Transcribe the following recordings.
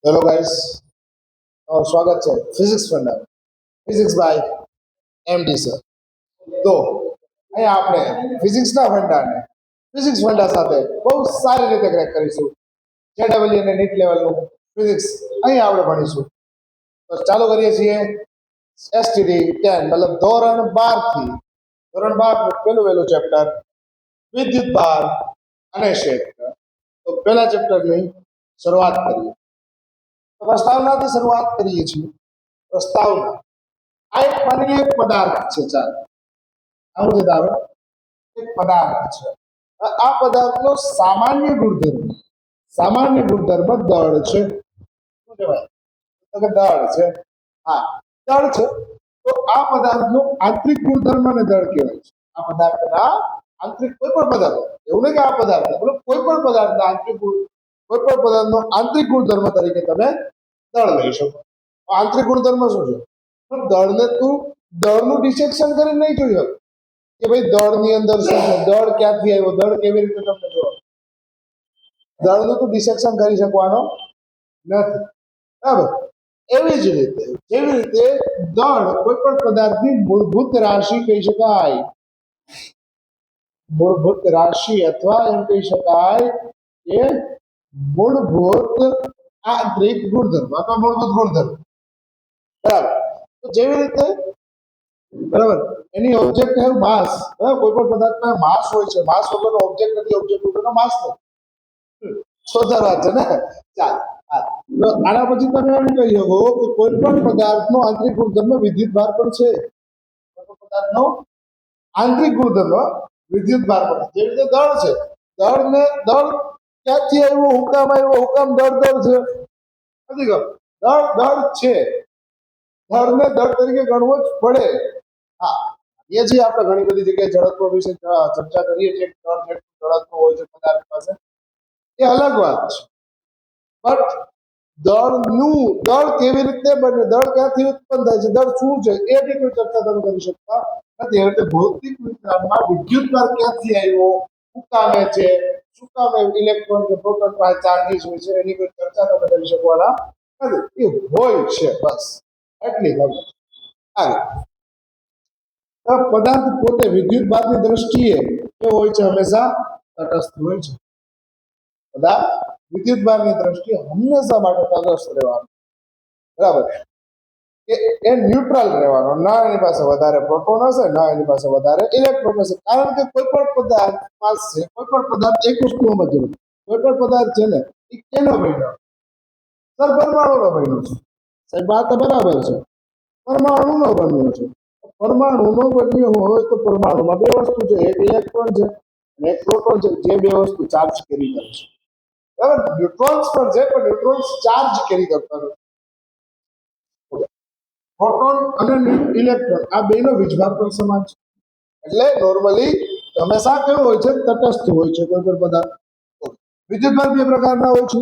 Hello guys, સ્વાગત છે physics funda physics by MD sir. તો અહીંયા આપણે ફિઝિક્સના ફંડાને ફિઝિક્સ ફંડા સાથે બહુ સારી રીતે ક્રેક કરીશું. જેડબલ્યુ અને નીટ લેવલનું ફિઝિક્સ અહીંયા આપણે ભણીશું. તો ચાલુ કરીએ છીએ એસટીડી 10 મતલબ ધોરણ 12 થી. ધોરણ 12 પહેલું ચેપ્ટર વિદ્યુત ભાર અને ક્ષેત્ર. તો પહેલા ચેપ્ટરની શરૂઆત કરીએ. પ્રસ્તાવનાથી શરૂઆત કરીએ છીએ. પ્રસ્તાવના આ એક માની એક પદાર્થ છે. ચાલો આવું છે દારો એક પદાર્થ છે. આ પદાર્થનો સામાન્ય ગુણધર્મ દળ છે. શું કહેવાય? તો કે દળ છે. હા, દળ છે. તો આ પદાર્થનો આંતરિક ગુણધર્મ ને દળ કહેવાય છે. આ પદાર્થના આંતરિક કોઈ પણ પદાર્થ, એવું નહીં કે આ પદાર્થ મતલબ કોઈ પણ પદાર્થના આંતરિક ગુણધર્મ તરીકે તમે દળ લઈ શકો. આંતરિક ગુણધર્મ શું છે? દળને તું દળનું ડિસેક્શન કરીને નહીં જોઈ શકો કે ભાઈ દળની અંદર શું છે, દળ ક્યાંથી આવ્યો, દળ કેવી રીતે તમને જોવા. દળનું તું ડિસેક્શન કરી શકવાનો નથી. બરાબર? એવી જ રીતે જેવી રીતે દળ કોઈ પણ પદાર્થની મૂળભૂત રાશિ કહી શકાય. મૂળભૂત રાશિ અથવા એમ કહી શકાય કે મૂળભૂત આંતરિક ગુણધર્મ અથવા મૂળભૂત ગુણધર્મ. બરાબર? તો જેવી રીતે બરાબર એની ઓબ્જેક્ટ હેવ માસ. કોઈ પણ પદાર્થમાં માસ હોય છે. માસ વગરનો ઓબ્જેક્ટ નથી, ઓબ્જેક્ટ વગરનો માસ નથી. સોધર વાત છે ને. ચાલ, આના પછી તમે એમ કહી શકો કે કોઈ પણ પદાર્થનો આંતરિક ગુણધર્મ વિદ્યુત ભાર પણ છે. કોઈ પણ પદાર્થનો આંતરિક ગુણધર્મ વિદ્યુત ભાર પણ છે. જેવી રીતે દળ છે. દળ ક્યાંથી આવ્યો, હુકામ આવ્યો, હુકામ દળ છે. નથી ખબર? દળ છે. દળને દળ તરીકે ગણવો જ પડે. હા, એ જે આપણે ઘણી બધી જગ્યાએ જડત્વ વિશે ચર્ચા કરીએ છીએ. દળ જેટલું જડત્વ હોય છે પદાર્થ પાસે, એ અલગ વાત છે. બટ દળ કેવી રીતે બને, દળ ક્યાંથી ઉત્પન્ન થાય છે, દળ શું છે, એની કોઈ ચર્ચા તમે કરી શકતા નથી. હવે ભૌતિક વિજ્ઞાનમાં વિદ્યુત ભાર ક્યાંથી આવ્યો, શું કામે છે, શું કામે ઇલેક્ટ્રોન કે પ્રોટોન પાસે ચાર્જીસ હોય છે, એની કોઈ ચર્ચા તમે કરી શકવાના નથી. એ હોય છે, બસ એટલી ખબર. પદાર્થ પોતે વિદ્યુત ભારની દ્રષ્ટિએ કેવો હોય છે? હંમેશા તટસ્થ હોય છે. પદાર્થ વિદ્યુત ભારની દ્રષ્ટિએ હંમેશા માટે તટસ્થ રહેવાનો. બરાબર? એ ન્યુટ્રલ રહેવાનો. ના એની પાસે વધારે પ્રોટોન હશે, ના એની પાસે વધારે ઇલેક્ટ્રોન હશે. કારણ કે કોઈ પણ પદાર્થ પાસે કોઈ પણ પદાર્થ એક વસ્તુ સમજવું, કોઈ પણ પદાર્થ છે ને એ કેનો બન્યો? સર પરમાણુનો બન્યો છે. સાહેબ વાત બરાબર છે. પરમાણુનો બન્યો છે. પરમાણુનો બન્યો હોય તો પરમાણુમાં બે વસ્તુ છે, એક ઇલેક્ટ્રોન છે અને એક પ્રોટોન છે. જે બે વસ્તુ ચાર્જ કેરી કરે છે. બરાબર? ન્યુટ્રોન્સ પણ છે, પણ ન્યુટ્રોન્સ ચાર્જ કેરી કરતા નથી. પ્રોટોન અને ઇલેક્ટ્રોન આ બેનો વીજભાર પણ સમાન છે. એટલે નોર્મલી હંમેશા કેવો હોય છે? તટસ્થ હોય છે કોઈ પણ પદાર્થ. વિદ્યુતભાર બે પ્રકારના હોય છે,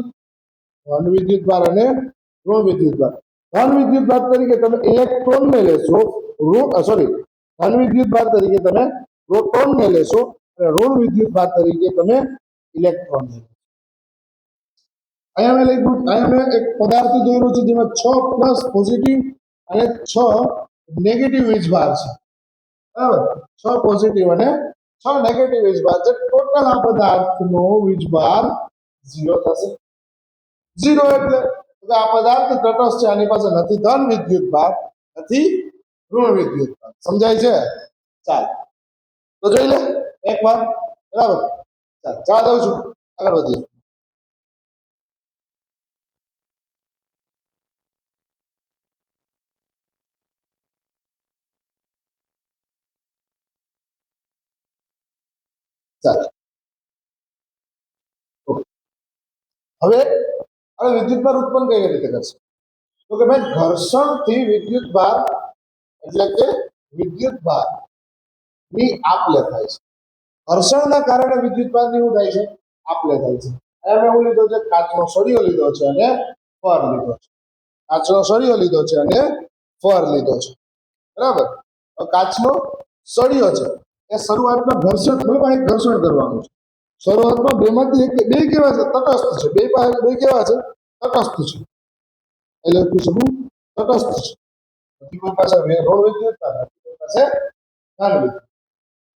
ધન વિદ્યુતભાર અને ઋણ વિદ્યુતભાર. ધન વિદ્યુતભાર તરીકે તમે ઇલેક્ટ્રોનને લેશો, ધન વિદ્યુતભાર તરીકે તમે પ્રોટોનને લેશો અને ઋણ વિદ્યુતભાર તરીકે તમે ઇલેક્ટ્રોનને લેશો. અહીંયા મેં એક પદાર્થ દોર્યો છે જેમાં 6 પોઝિટિવ અને 6 નેગેટિવ વીજભાર છે. બરાબર? 6 પોઝિટિવ અને 6 નેગેટિવ વીજભાર છે. ટોટલ આ પદાર્થનો વીજભાર 0 થશે. 0 એટલે આ પદાર્થ તટસ્થ છે. આની પાસે નથી ધન વિદ્યુતભાર, નથી ઋણ વિદ્યુતભાર. સમજાય છે? ચાલ તો જોઈ લે એક વાર. બરાબર? ચાલ જવા દઉં છું, આગળ વધીએ. હવે વિદ્યુતભાર ઉત્પન્ન કઈ રીતે કરશે? તો કે ભાઈ ઘર્ષણથી વિદ્યુતભાર એટલે કે વિદ્યુતભાર ની આપ-લે થાય છે. ઘર્ષણના કારણે વિદ્યુતભારની શું થાય છે? આપ-લે થાય છે. અહીંયા મેં લીધો છે કાચનો સળિયો લીધો છે અને ફર લીધો છે. કાચનો સળિયો લીધો છે અને ફર લીધો છે. બરાબર? કાચનો સળિયો છે એ શરૂઆતમાં ઘર્ષણ કરવાનું છે. શરૂઆતમાં બેમાંથી બે કેવા છે? તટસ્થ છે. બે કેવા છે? તટસ્થ છે. એટલે લખી શકું તટસ્થ છે. નથી કોઈ પાસે ઋણ વિદ્યુતભાર, નથી કોઈ પાસે ધન વિદ્યુત.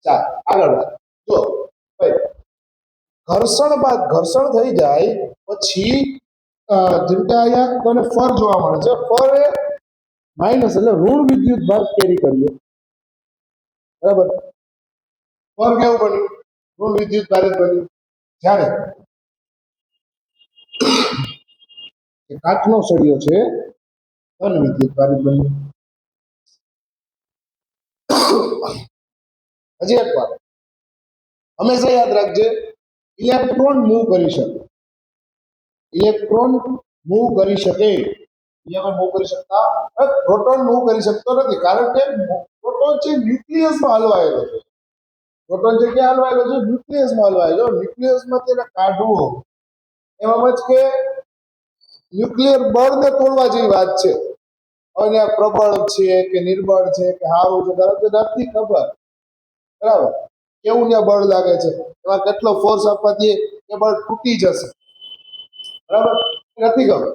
ચાલ આગળ વાત જો ભાઈ ઘર્ષણ બાદ ઘર્ષણ થઈ જાય પછી જેમ કે અહીંયા તને ફર જોવા મળે છે. ફર એ માઇનસ એટલે ઋણ વિદ્યુત ભાર કેરી કર્યો, બરાબર. ફર કેવું બન્યું? ઋણ વિદ્યુત ભાર જ બન્યું. જ્યારે કાચનો સળિયો છે ધન વિદ્યુત ભાર જ બન્યું. હજી એક વાત હંમેશા યાદ રાખજે, ઇલેક્ટ્રોન મૂવ કરી શકે. ઇલેક્ટ્રોન મૂવ કરી શકે, મૂવ કરી શકતા, પ્રોટોન મૂવ કરી શકતો નથી. કારણ કે પ્રોટોન છે ન્યુક્લિયસમાં હલવાયેલો છે. પ્રોટોન છે ક્યાં હલવાયેલો છે? ન્યુક્લિયસમાં હલવાયેલો. ન્યુક્લિયસમાં તેને કાઢવો એમાં જ કે ન્યુક્લિયર બળને તોડવા જેવી વાત છે. અને પ્રબળ છે કે નિર્બળ છે કે સારું છે, ધારો નથી ખબર, બરાબર. કેવું ત્યાં બળ લાગે છે, એમાં કેટલો ફોર્સ આપવાથી એ બળ તૂટી જશે, બરાબર, નથી ખબર.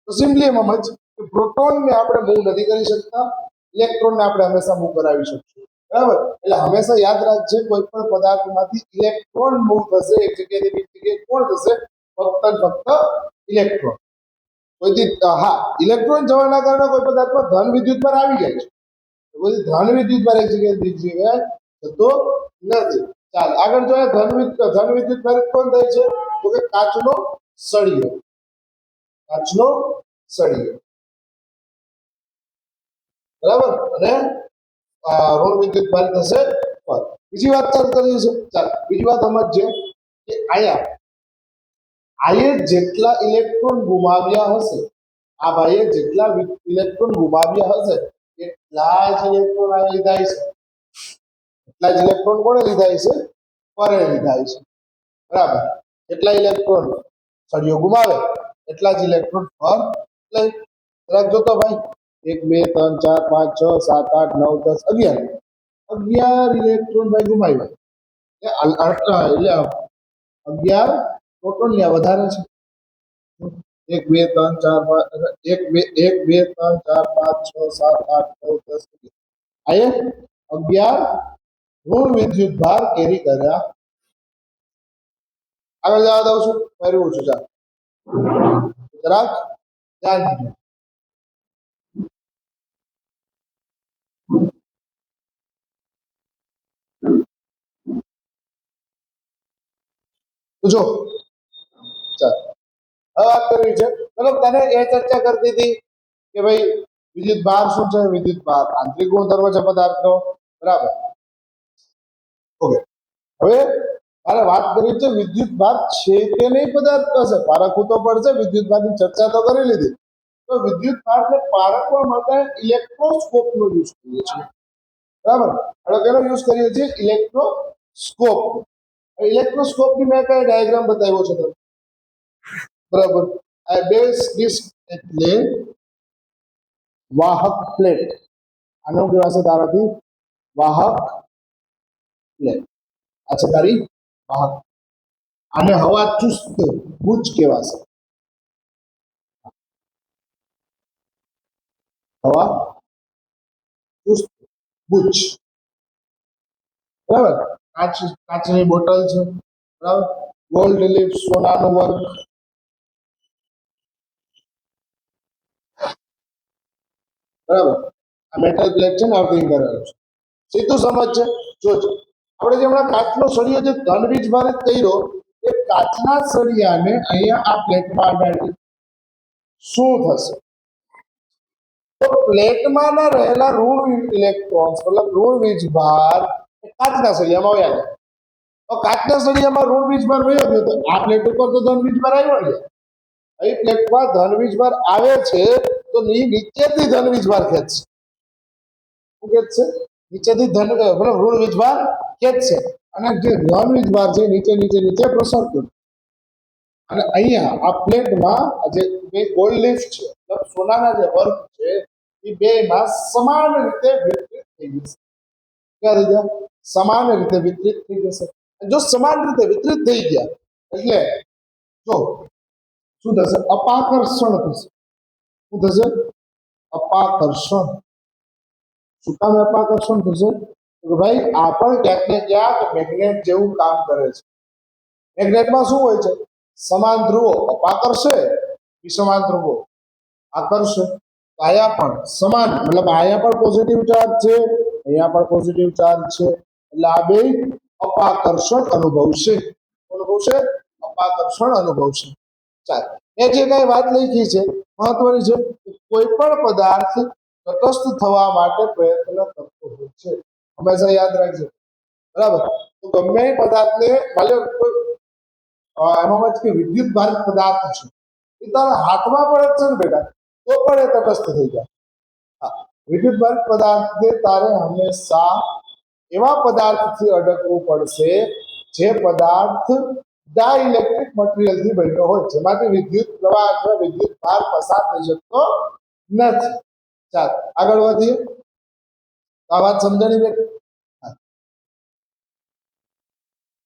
તો સિમ્પલી એમાં જ પ્રોટોનને આપણે મૂવ નથી કરી શકતા, ઇલેક્ટ્રોનને આપણે હંમેશા મૂવ કરાવી શકીએ, બરાબર. એટલે હંમેશા યાદ રાખજે કોઈ પણ પદાર્થમાંથી ઇલેક્ટ્રોન મૂવ થશે એક જગ્યાએથી બીજી જગ્યાએ, કોણ થશે? ફક્ત ઇલેક્ટ્રોન. કોઈથી હા ઇલેક્ટ્રોન જવાના કારણે કોઈ પદાર્થમાં ધન વિદ્યુત ભાર આવી જાય છે, પછી ધન વિદ્યુત ભાર એક જગ્યાએ બીજી જગ્યાએ થતો નથી. ચાલ આગળ જોઈએ ધન વિદ્યુત ભાર કોણ થાય છે? તો કે કાચનો સળિયો. કાચનો સળિયો, બરાબર. અને ઋણ વિદ્યુત ભાર થશે પર. બીજી વાત ચાલ કરીએ છે. ચાલ બીજી વાત સમજજે કે આયે જેટલા ઇલેક્ટ્રોન ગુમાવ્યા હશે, આ ભાઈએ જેટલા ઇલેક્ટ્રોન ગુમાવ્યા હશે એટલા જ ઇલેક્ટ્રોન આ લીધા છે. એટલા જ ઇલેક્ટ્રોન કોણે લીધા છે? પરે લીધા છે, બરાબર. એટલા ઇલેક્ટ્રોન સળિયો ગુમાવે એટલા જ ઇલેક્ટ્રોન પર લઈ. રાખજો તો ભાઈ 1 2 3 4 5 6 7 8 9 10 11 ઇલેક્ટ્રોન ભાઈ ગુમાવ્યા. એટલે 11 પ્રોટોન ને વધારે છે. 1 2 3 4 5 1 2 3 4 5 6 7 8 9 10 આયે 11 ઋણ વિદ્યુત ભાર કેરી કર્યા. આગળ જવા દઉં છું, ફેરવું છું. ચાલ જરાક ધ્યાન દીધું. તો જો ચાલ હવે વાત કરવી છે. ચલો તને એ ચર્ચા કરતી હતી કે ભાઈ વિદ્યુત ભાર શું છે? વિદ્યુત ભાર આંતરિક ગુણધર્મ છે પદાર્થનો, બરાબર. ઓકે, હવે મારે વાત કરવી છે વિદ્યુત ભાર છે કે નહીં પદાર્થ પાસે. પારખવું તો પડશે. વિદ્યુત ભારની ચર્ચા તો કરી લીધી. તો વિદ્યુત ભારને પારખવા માટે ઇલેક્ટ્રોસ્કોપનો યુઝ કરીએ છીએ, બરાબર. હવે કેનો યુઝ કરીએ છીએ? ઇલેક્ટ્રોસ્કોપ. ઇલેક્ટ્રોસ્કોપની મેં કઈ ડાયાગ્રામ બતાવ્યો છે તમને, બરાબર. આ બેઝ ડિસ્ક એટલે વાહક પ્લેટ. આનો કહેવાશે તારાથી વાહક પ્લેટ. આ છે તારી વાહક. આને હવા ચુસ્ત ગુજ કહેવાશે. હવા ચુસ્ત ગુજ, બરાબર. કાચની બોટલ છે, બરાબર. ગોલ્ડ લીફ, સોનાનું વર્ક, બરાબર. આ મેટલ પ્લેટ છે ને અર્થિંગ કરેલું છે. સીધું સમજ છે. જોજો આપણે જે હમણાં કાચનો સળિયો જે ધન વીજ ભારિત કર્યો એ કાચના સળિયાને અહીંયા આ પ્લેટમાં અડાડી શું થશે? તો પ્લેટમાં રહેલા ઋણ ઇલેક્ટ્રોન્સ મતલબ ઋણ વીજભાર કાચના સળિયામાં વયા જાય. તો કાચના સળિયામાં ઋણ વીજભાર વયો ગયો તો આ પ્લેટ ઉપર તો ધન વીજભાર આવ્યો ને. અહીં પ્લેટમાં ધન વીજભાર આવે છે તો નીચેથી ધન વીજભાર ખેંચશે. શું ખેંચશે? નીચેથી ધન મતલબ ઋણ વીજભાર ખેંચશે અને જે ધન વીજભાર છે નીચે નીચે નીચે પ્રસરતો. અને અહીંયા આ પ્લેટમાં જે બે ગોલ્ડ લીફ છે મતલબ સોનાના જે વર્ક છે એ બેમાં સમાન રીતે વિતરિત થઈ જશે. ક્યાં થઈ ગયા? સમાન રીતે વિતરિત થઈ જશે. જો સમાન રીતે વિતરિત થઈ ગયા એટલે જો શું થશે? અપાકર્ષણ થશે. શું થશે? અપાકર્ષણ. શું કામ અપાકર્ષણ થશે? તો ભાઈ આ પણ ક્યાંક ને ક્યાંક મેગ્નેટ જેવું કામ કરે છે. મેગ્નેટમાં શું હોય છે? સમાન ધ્રુવો અપાકર્ષે, વિસમાન ધ્રુવો આકર્ષે. અહીંયા પણ સમાન, મતલબ અહીંયા પણ પોઝિટિવ ચાર્જ છે, અહીંયા પણ પોઝિટિવ ચાર્જ છે, એટલે આ બે અપાકર્ષણ અનુભવશે. અનુભવશે, અપાકર્ષણ અનુભવશે. ચાલો, એ જે કઈ વાત લખી છે મહત્વની છે. કોઈ પણ પદાર્થ તટસ્થ થવા માટે પ્રયત્ન કરતો હોય છે, હંમેશા યાદ રાખજો. બરાબર? તો ગમે એ પદાર્થને માની લો એમાં કે વિદ્યુત ભારિત પદાર્થ છે, એ તારા હાથમાં પડે છે ને બેટા, તો પણ એ તટસ્થ થઈ જાય. હા, વિદ્યુત ભારિત પદાર્થને તારે હંમેશા એવા પદાર્થથી અડકવું પડશે જે પદાર્થ ડાઇલેક્ટ્રિક મટીરિયલથી બન્યો હોય, જેમાંથી વિદ્યુત પ્રવાહ અથવા વિદ્યુત ભાર પસાર થઈ શકતો નથી. ચાલો આગળ વધીએ. આ વાત સમજાણી બેટા?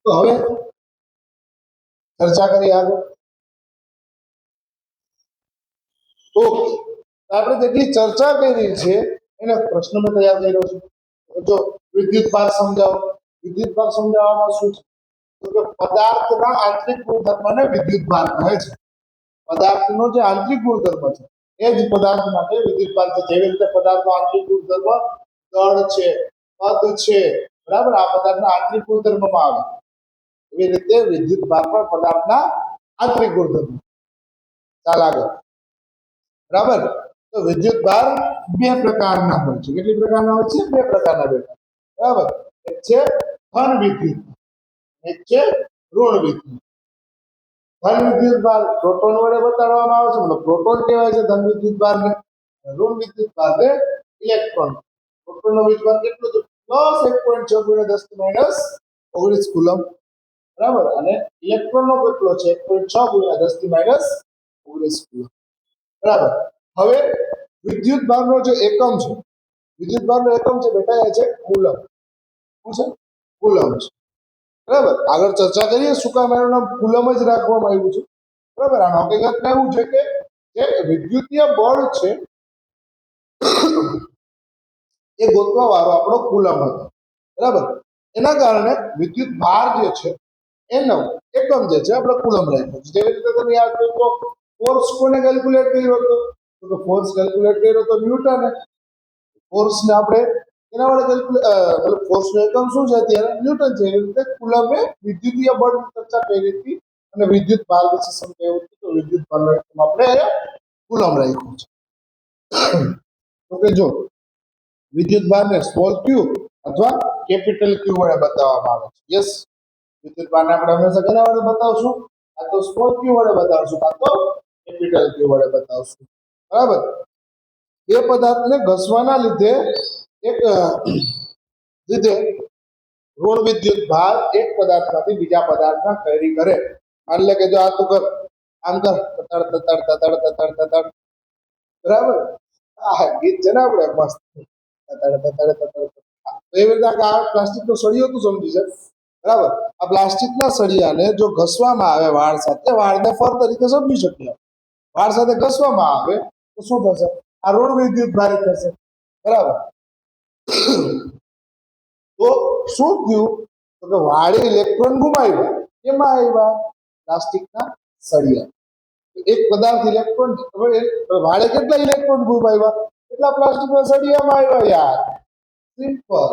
તો હવે ચર્ચા કરીએ આગળ. ઓકે, આપણે જેટલી ચર્ચા કરી છે એને પ્રશ્ન મેં તૈયાર કર્યો છે. જો વિદ્યુત ભાર સમજાવો. વિદ્યુત ભાર સમજાવવામાં શું છે? તો કે પદાર્થના આંતરિક ગુણધર્મને વિદ્યુત ભાર કહે છે. પદાર્થનો જે આંતરિક ગુણધર્મ છે એ જ પદાર્થ માટે વિદ્યુત ભાર છે. જેવી રીતે પદાર્થનો આંતરિક ગુણધર્મ દળ છે, પદ છે, બરાબર, આ પદાર્થના આંતરિક ગુણધર્મમાં આવે, એવી રીતે વિદ્યુત ભાર પણ પદાર્થના આંતરિક ગુણધર્મ. ચાલ આગળ. બરાબર? તો વિદ્યુત ભાર બે પ્રકારના હોય છે. કેટલી પ્રકારના હોય છે? બે પ્રકારના બેટા. બરાબર? એક છે ધન વિદ્યુત, એક છે ઋણ વિદ્યુત. ધન વિદ્યુત ભાર પ્રોટોન વડે બતાડવામાં આવે છે, મતલબ પ્રોટોન કહેવાય છે ધન વિદ્યુત ભારને. ઋણ વિદ્યુત ભારને ઇલેક્ટ્રોન. પ્રોટોનનો વિદ્યુત ભાર કેટલો છે? +1.6 × 10⁻⁹ કુલમ. બરાબર? અને ઇલેક્ટ્રોનનો કેટલો છે? 1.6 × 10⁻⁹ કુલમ. બરાબર? હવે વિદ્યુત ભારનો જે એકમ છે, વિદ્યુત ભારનો એકમ છે બેટા, એ છે કુલમ. શું છે? કુલમ છે. બરાબર? આગળ ચર્ચા કરીએ શું કામ એનું નામ કુલમ જ રાખવામાં આવ્યું છે. બરાબર? આ હકીકતમાં એવું છે કે જે વિદ્યુતીય બળ છે એ ગોતવા વાળો આપણો કુલમ હતો. બરાબર? એના કારણે વિદ્યુત ભાર જે છે એનો એકમ જે છે આપણે કુલમ રાખ્યો છે. જેવી રીતે તમે યાદ કરો, ફોર્સ કોને કેલ્ક્યુલેટ કર્યો હતો? તો ફોર્સ કેલ્ક્યુલેટ કર્યો તો ન્યૂટને. ફોર્સને આપણે એના વડે મતલબ ફોર્સનો એકમ શું છે અત્યારે? ન્યૂટન છે. એવી રીતે કુલમે વિદ્યુતીય બળની ચર્ચા કરી હતી અને વિદ્યુત ભાર વિશે સમજાવ્યું હતું. તો વિદ્યુત ભારનો એકમ આપણે કુલમ રાખ્યો છે. તો કે જો વિદ્યુત ભારને સ્મોલ ક્યુ અથવા કેપિટલ ક્યુ વડે બતાવવામાં આવે છે. યસ, વિદ્યુત ભારને આપણે હંમેશા કેના વડે બતાવશું? આ તો સ્મોલ ક્યુ વડે બતાવશું, આ તો કેપિટલ ક્યુ વડે બતાવશું. બરાબર? બે પદાર્થને ઘસવાના લીધે એક ઋણ વિદ્યુત ભાર એક પદાર્થમાંથી બીજા પદાર્થમાં કેરી કરે. માની લે કે જો આ તું કર, આમ કર, તતડ તતડ તતડ તતડ તતડ. બરાબર? આ ગીત છે ને આપણે મસ્ત, તતડ તતડ તતડ. તો એવી રીતે આ પ્લાસ્ટિકનો સળિયો તું સમજી છે. બરાબર? આ પ્લાસ્ટિકના સળિયાને જો ઘસવામાં આવે વાળ સાથે, વાળને ફર તરીકે સમજી શકીએ. વાળ સાથે ઘસવામાં આવે તો શું થશે? આ ઋણ વિદ્યુત ભારિત થશે. બરાબર? તો શું થયું? તો કે વાળે ઇલેક્ટ્રોન ગુમાવ્યા. કેમાં આવ્યા? પ્લાસ્ટિકના સળિયા. એક પદાર્થ ઇલેક્ટ્રોન, વાળે કેટલા ઇલેક્ટ્રોન ગુમાવ્યા? એટલા પ્લાસ્ટિકના સળિયામાં આવ્યા યાર. સિમ્પલ.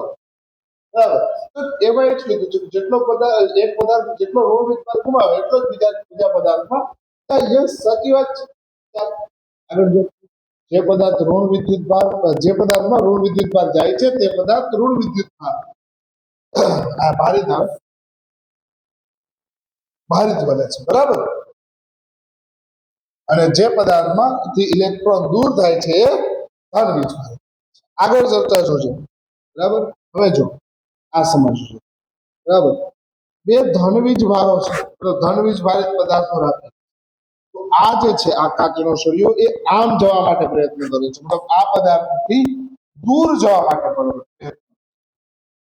બરાબર? તો એમાં એ જ કીધું છે કે જેટલો પદાર્થ, એક પદાર્થ જેટલો ઋણ વિદ્યુત ગુમાવે એટલો જ બીજા પદાર્થમાં થાય. યસ, સાચી વાત છે. આગળ જો જે પદાર્થ ઋણ વિદ્યુત ભાર, જે પદાર્થમાં ઋણ વિદ્યુત ભાર જાય છે તે પદાર્થ ઋણ વિદ્યુત ભાર ભારિત આવે, ભારિત બને છે. બરાબર? અને જે પદાર્થમાંથી ઇલેક્ટ્રોન દૂર થાય છે એ ધન વીજ ભારિત. આગળ ચર્ચા જોજો. બરાબર? હવે જો આ સમજજો. બરાબર? બે ધન વીજ ભારો છે, તો ધન વીજ ભારિત પદાર્થો રાખે. તો આ જે છે આ કાચનો સળિયો એ આમ જવા માટે પ્રયત્ન કરે છે, મતલબ આ પદાર્થથી દૂર જવા માટે પ્રયત્ન.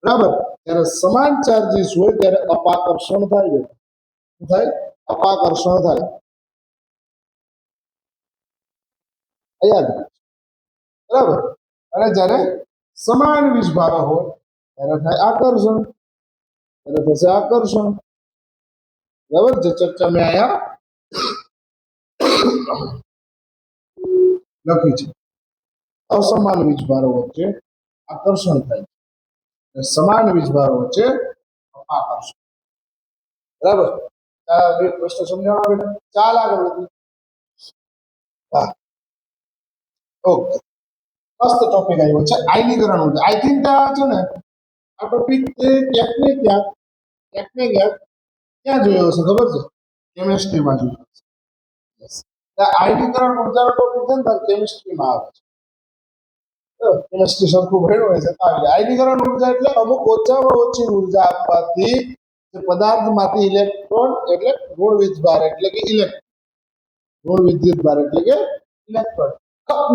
બરાબર? જ્યારે સમાન ચાર્જીસ હોય ત્યારે અપાકર્ષણ થાય. શું થાય? અપાકર્ષણ થાય. યાદ રાખજો. બરાબર. અને જ્યારે સમાન વીજભારો હોય ત્યારે થાય આકર્ષણ, ત્યારે થશે આકર્ષણ. બરાબર. જે ચર્ચા મેં અહીંયા લખી છે. અસમાન વીજભારો વચ્ચે આકર્ષણ થાય છે, સમાન વીજભારો વચ્ચે આકર્ષણ. બરાબર. બે પ્રશ્ન સમજાવવા બેટા. ચાલ આગળ વધીએ. હા, ઓકે. મસ્ત ટોપિક આવ્યો છે આયનીકરણ ઉર્જા. આઈ થિંક છે ને આ ટોપિક ક્યાંક ને ક્યાંક ક્યાં જોયો હશે ખબર છે? કેમેસ્ટ્રીમાં જોયો હશે. આયનીકરણ ઉર્જાનો ટોપિક છે ને કેમિસ્ટ્રીમાં આવે છે. કેમિસ્ટ્રી સરખું ભણ્યું હોય છે. આયનીકરણ ઉર્જા એટલે અમુક ઓછામાં ઓછી ઉર્જા આપવાથી પદાર્થમાંથી ઇલેક્ટ્રોન એટલે ઋણ વીજભાર એટલે કે ઇલેક્ટ્રોન, ઋણ વિદ્યુત ભાર એટલે કે ઇલેક્ટ્રોન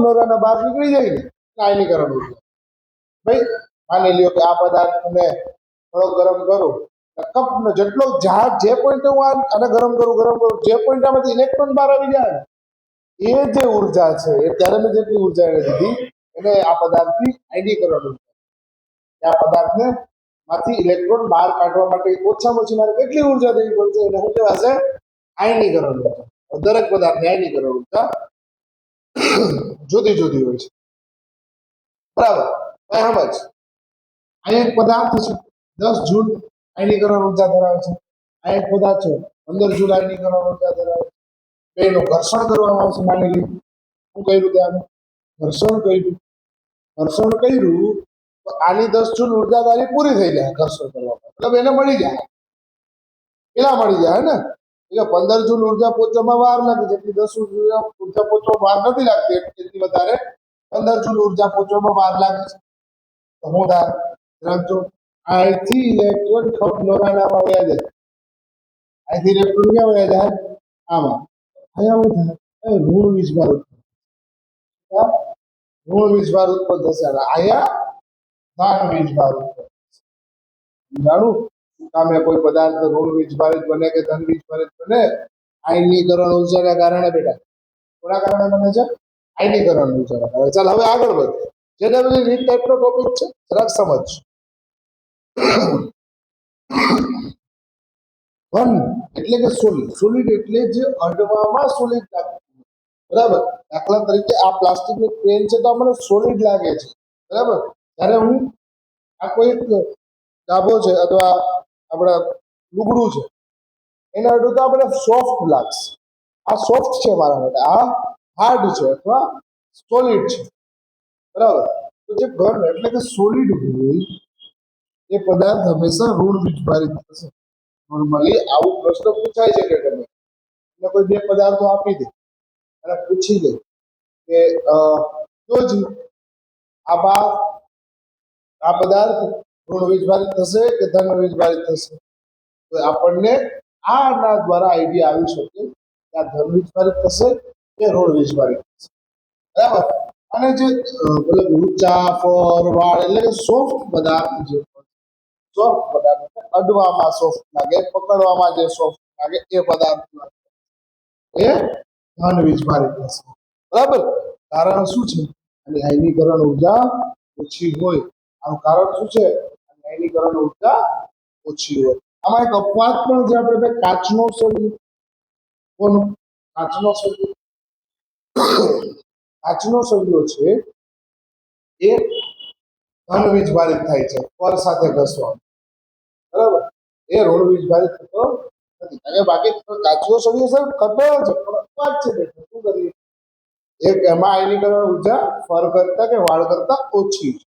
નોરાના બહાર નીકળી જાય ને આયનીકરણ ઉર્જા. ભાઈ માની લ્યો કે આ પદાર્થને થોડો ગરમ કરું, કપનો જેટલો જે પોઈન્ટ હું આને ગરમ કરું જે પોઈન્ટ આમાંથી ઇલેક્ટ્રોન બહાર આવી જાય ને એ જે ઉર્જા છે એ ત્યારે મેં જેટલી ઉર્જા એને દીધી એને આ પદાર્થની આયનીકરણ ઉર્જા. આ પદાર્થને માંથી ઇલેક્ટ્રોન બહાર કાઢવા માટે ઓછામાં ઓછી મારે કેટલી ઉર્જા દેવી પડશે એને શું કહેવાશે? આયનીકરણ ઉર્જા. દરેક પદાર્થની આયનીકરણ ઉર્જા જુદી જુદી હોય છે. બરાબર. સમજ. અહીં એક પદાર્થ છે 10 જૂલ આયનીકરણ ઉર્જા ધરાવે છે. આ એક પદાર્થ છે 15 જૂલ આયનીકરણ ઉર્જા ધરાવે છે. બેનું ઘર્ષણ કરવામાં આવશે. માની લીધું શું કર્યું ત્યાં ઘર્ષણ કર્યું તો આની 10 જૂલ ઉર્જાદારી પૂરી થઈ જાય ઘર્ષણ કરવામાં, મતલબ એને મળી જાય. કેટલા મળી જાય ને? 15 જૂલ ઉર્જા પહોંચવામાં વાર લાગે, જેટલી 10 ઉર્જા પહોંચવામાં વાર નથી લાગતી એટલી વધારે 15 જૂલ ઉર્જા પહોંચવામાં વાર લાગે છે. તો હું થાય રાખજો અહીંથી ઇલેક્ટ્રોન નોરાનામાં વયા જાય. અહીંથી ઇલેક્ટ્રોન ક્યાં વયા જાય? આમાં. અહીંયા શું થાય? ઋણ વીજભાર ઉત્પન્ન થશે. અહીંયા ધન વીજભાર ઉત્પન્ન જાણું કામે કોઈ પદાર્થ ઋણ વીજભારિત બને કે ધન વીજભારિત બને આયનીકરણ ઉર્જાના કારણે બેટા. કોના કારણે બને છે? આયનીકરણ ઉર્જાના કારણે. ચાલ હવે આગળ વધે. જેને બધી રીત ટાઈપનો ટોપિક છે જરાક સમજ. ઘન એટલે કે સોલિડ એટલે જે અડવામાં સોલિડ લાગે. બરાબર. દાખલા તરીકે આ પ્લાસ્ટિકની પેન છે તો મને સોલિડ લાગે છે. બરાબર. જ્યારે હું આ કોઈ ડાબો છે અથવા આપણા લુગડું છે એના અડું તો આપણે સોફ્ટ લાગશે. આ સોફ્ટ છે મારા માટે, આ હાર્ડ છે અથવા સોલિડ છે. બરાબર. તો જે ઘન એટલે કે સોલિડ હોય એ પદાર્થ હંમેશા ઋણ વીજભારિત થશે. નોર્મલી આવું પ્રશ્ન પૂછાય છે કે તમે એટલે કોઈ બે પદાર્થો આપી દે અને પૂછી લે કે જોજી આ પદાર્થ ઋણ વીજભારિત થશે કે ધન વીજભારિત થશે? તો આપણને આના દ્વારા આઈડિયા આવી શકે કે આ ધન વીજભારિત થશે કે ઋણ વીજભારિત થશે. બરાબર. અને જે ઊંચા ફરવાળ એટલે કે સોફ્ટ પદાર્થ જે સોફ્ટ પદાર્થ અડવામાં સોફ્ટ લાગે, પકડવામાં જે સોફ્ટ લાગે એ પદાર્થ એ ધન વીજભારિત થશે. બરાબર. કારણ શું છે? અને આયનીકરણ ઉર્જા ઓછી હોય. આનું કારણ શું છે? આયનીકરણ ઉર્જા ઓછી હોય. આમાં એક અપવાદ પણ છે. આપણે કાચનો સળિયો, કોનો? કાચનો સળિયો. કાચનો સળિયો છે એ ધન વીજભારિત થાય છે પર સાથે ઘસવામાં. બરાબર. એ ઋણ વીજભારિત થતો નથી. અને બાકી કાચનો સળિયો સર થતો છે પણ અપવાદ છે બેટા. શું કરીએ? એક એમાં આયનીકરણ ઉર્જા ફર કરતા કે વાળ કરતા ઓછી છે.